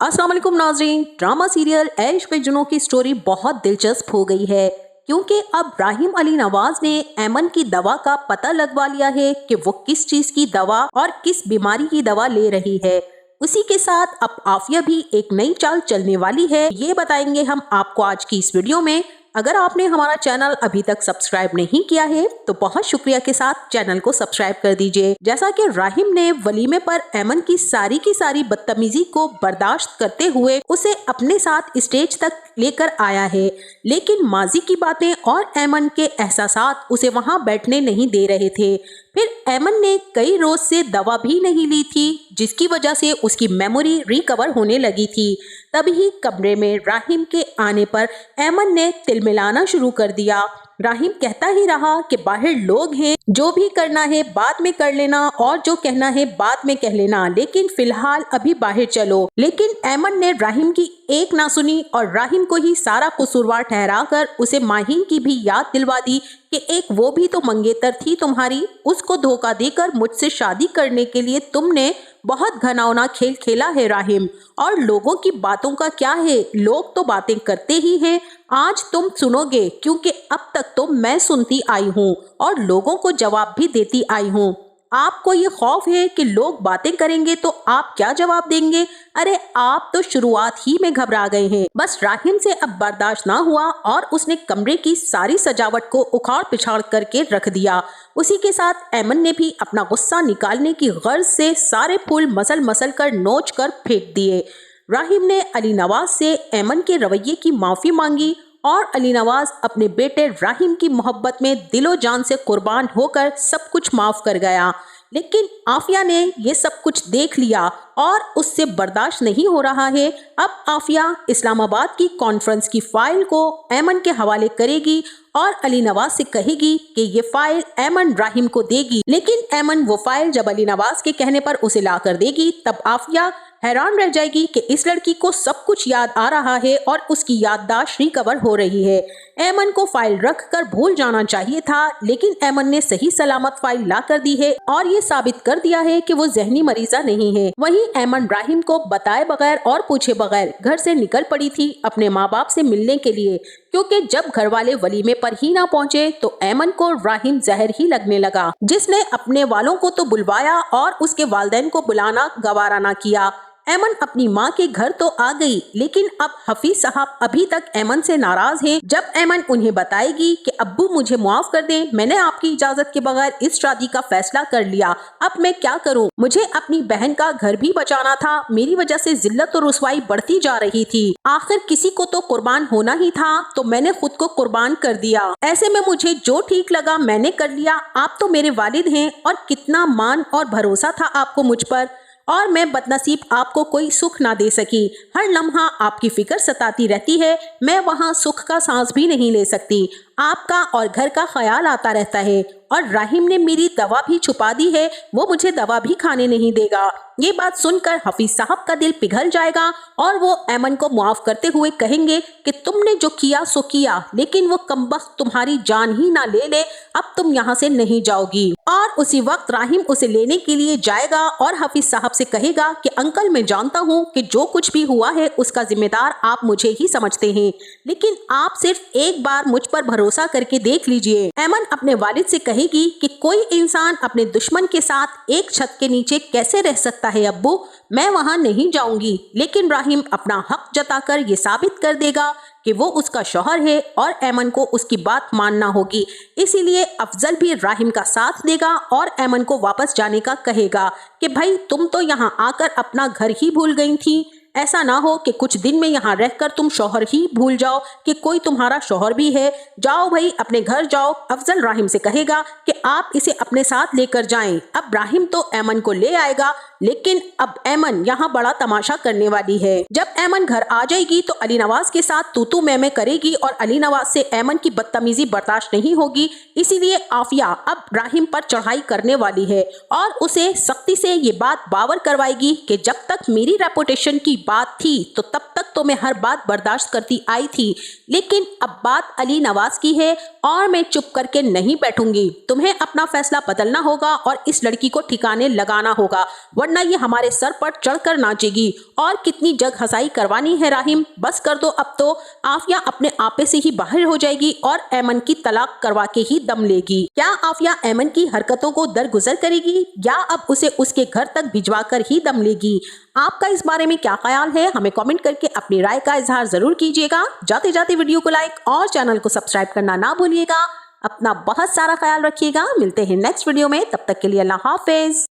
अस्सलाम वालेकुम नाज़रीन। ड्रामा सीरियल ऐश पे जुनून की स्टोरी बहुत दिलचस्प हो गई है क्योंकि अब राहिम अली नवाज ने ऐमन की दवा का पता लगवा लिया है कि वो किस चीज की दवा और किस बीमारी की दवा ले रही है। उसी के साथ अब आफिया भी एक नई चाल चलने वाली है, ये बताएंगे हम आपको आज की इस वीडियो में। अगर आपने हमारा चैनल अभी तक सब्सक्राइब नहीं किया है तो बहुत शुक्रिया के साथ चैनल को सब्सक्राइब कर दीजिए। जैसा कि राहिम ने वलीमे पर ऐमन की सारी बदतमीजी को बर्दाश्त करते हुए उसे अपने साथ स्टेज तक लेकर आया है, लेकिन माजी की बातें और ऐमन के एहसासात उसे वहां बैठने नहीं दे रहे थे। फिर ऐमन ने कई रोज से दवा भी नहीं ली थी, जिसकी वजह से उसकी मेमोरी रिकवर होने लगी थी। तभी कमरे में राहिम के आने पर ऐमन ने तिलमिलाना शुरू कर दिया। राहिम कहता ही रहा कि बाहर लोग हैं, जो भी करना है बाद में कर लेना और जो कहना है बाद में कह लेना, लेकिन फिलहाल अभी बाहर चलो। लेकिन ऐमन ने राहिम की एक ना सुनी और राहिम को ही सारा कसूरवार ठहराकर उसे माहीन की भी याद दिलवा दी कि एक वो भी तो मंगेतर थी तुम्हारी, उसको धोखा देकर मुझसे शादी करने के लिए तुमने बहुत घनावना खेल खेला है राहिम। और लोगों की बातों का क्या है, लोग तो बातें करते ही हैं। आज तुम सुनोगे क्योंकि अब तक तो मैं सुनती आई हूँ और लोगों को जवाब भी देती आई हूँ। आपको ये खौफ है कि लोग बातें करेंगे तो आप क्या जवाब देंगे? अरे आप तो शुरुआत ही में घबरा गए हैं। बस राहिम से अब बर्दाश्त ना हुआ और उसने कमरे की सारी सजावट को उखाड़ पिछाड़ करके रख दिया। उसी के साथ ऐमन ने भी अपना गुस्सा निकालने की गर्ज से सारे फूल मसल मसल कर नोच कर फेंक दिए। राहिम ने अली नवाज से ऐमन के रवैये की माफी मांगी और अली नवाज अपने बेटे राहिम की मोहब्बत में दिलो जान से कुर्बान होकर सब कुछ माफ कर गया। लेकिन आफिया ने ये सब कुछ देख लिया और उससे बर्दाश्त नहीं हो रहा है। अब आफिया इस्लामाबाद की कॉन्फ्रेंस की फाइल को ऐमन के हवाले करेगी और अली नवाज से कहेगी कि ये फाइल ऐमन राहिम को देगी। लेकिन ऐमन वो फाइल जब अली नवाज के कहने पर उसे ला कर देगी तब आफिया हैरान रह जाएगी कि इस लड़की को सब कुछ याद आ रहा है और उसकी याददाश्त रिकवर हो रही है। ऐमन को फाइल रख कर भूल जाना चाहिए था, लेकिन ऐमन ने सही सलामत फाइल ला कर दी है और ये साबित कर दिया है कि वो जहनी मरीजा नहीं है। वहीं ऐमन राहिम को बताए बगैर और पूछे बगैर घर से निकल पड़ी थी अपने माँ बाप से मिलने के लिए, क्योंकि जब घर वाले वलीमे पर ही ना पहुंचे तो ऐमन को राहिम जहर ही लगने लगा, जिसने अपने वालों को तो बुलवाया और उसके वालिदैन को बुलाना गवारा ना किया। ऐमन अपनी माँ के घर तो आ गई, लेकिन अब हफीज साहब अभी तक ऐमन से नाराज हैं। जब ऐमन उन्हें बताएगी कि अब्बू मुझे माफ कर दें, मैंने आपकी इजाजत के बगैर इस शादी का फैसला कर लिया, अब मैं क्या करूं? मुझे अपनी बहन का घर भी बचाना था, मेरी वजह से जिल्लत और रुसवाई बढ़ती जा रही थी। आखिर किसी को तो कुर्बान होना ही था, तो मैंने खुद को कुर्बान कर दिया। ऐसे में मुझे जो ठीक लगा मैंने कर लिया। आप तो मेरे वालिद हैं और कितना मान और भरोसा था आपको मुझ पर, और मैं बदनसीब आपको कोई सुख ना दे सकी। हर लम्हा आपकी फिक्र सताती रहती है, मैं वहाँ सुख का सांस भी नहीं ले सकती। आपका और घर का ख्याल आता रहता है। और राहिम ने मेरी दवा भी छुपा दी है, वो मुझे दवा भी खाने नहीं देगा। ये बात सुनकर हफीज साहब का दिल पिघल जाएगा और वो ऐमन को मुआफ करते हुए कहेंगे कि तुमने जो किया सो किया, लेकिन वो कमबख्त तुम्हारी जान ही ना ले ले, अब तुम यहाँ से नहीं जाओगी। और उसी वक्त राहिम उसे लेने के लिए जाएगा और हफीज साहब से कहेगा कि अंकल मैं जानता हूँ कि जो कुछ भी हुआ है उसका जिम्मेदार आप मुझे ही समझते हैं, लेकिन आप सिर्फ एक बार मुझ पर भरोसा करके देख लीजिए। ऐमन अपने वालिद से कहेगी कि कोई इंसान अपने दुश्मन के साथ एक छत के नीचे कैसे रह सकता है अब्बू, मैं वहां नहीं जाऊंगी। लेकिन राहिम अपना हक जताकर ये साबित कर देगा कि वो उसका शौहर है और ऐमन को उसकी बात मानना होगी। इसीलिए अफजल भी राहिम का साथ देगा और ऐमन को वापस जाने का कहेगा कि भाई तुम तो यहाँ आकर अपना घर ही भूल गई थी, ऐसा ना हो कि कुछ दिन में यहाँ रहकर तुम शौहर ही भूल जाओ कि कोई तुम्हारा शौहर भी है। जाओ भाई अपने घर जाओ। अफजल राहिम से कहेगा कि आप इसे अपने साथ लेकर जाएं। अब राहिम तो ऐमन को ले आएगा, लेकिन अब ऐमन यहाँ बड़ा तमाशा करने वाली है। जब ऐमन घर आ जाएगी तो अली नवाज के साथ तू मैं करेगी और अली नवाज से ऐमन की बदतमीजी बर्दाश्त नहीं होगी। इसीलिए आफिया अब राहिम पर चढ़ाई करने वाली है और उसे सख्ती से ये बात बावर करवाएगी कि जब तक मेरी रेपुटेशन की बात थी तो तब तक तो मैं हर बात बर्दाश्त करती आई थी, लेकिन अब बात अली नवाज की है और मैं चुप करके नहीं बैठूंगी। तुम्हें अपना फैसला बदलना होगा और इस लड़की को ठिकाने लगाना होगा, वरना ये हमारे सर पर चढ़कर नाचेगी। और कितनी जग हंसाई करवानी है राहिम, बस कर दो अब तो। आफिया अपने आपे से ही बाहर हो जाएगी और ऐमन की तलाक करवा के ही दम लेगी। क्या आफिया ऐमन की हरकतों को दरगुजर करेगी या अब उसे उसके घर तक भिजवा कर ही दम लेगी? आपका इस बारे में क्या ख्याल है, हमें कमेंट करके अपनी राय का इजहार जरूर कीजिएगा। जाते जाते वीडियो को लाइक और चैनल को सब्सक्राइब करना ना भूलिएगा। अपना बहुत सारा ख्याल रखिएगा। मिलते हैं नेक्स्ट वीडियो में, तब तक के लिए अल्लाह हाफिज।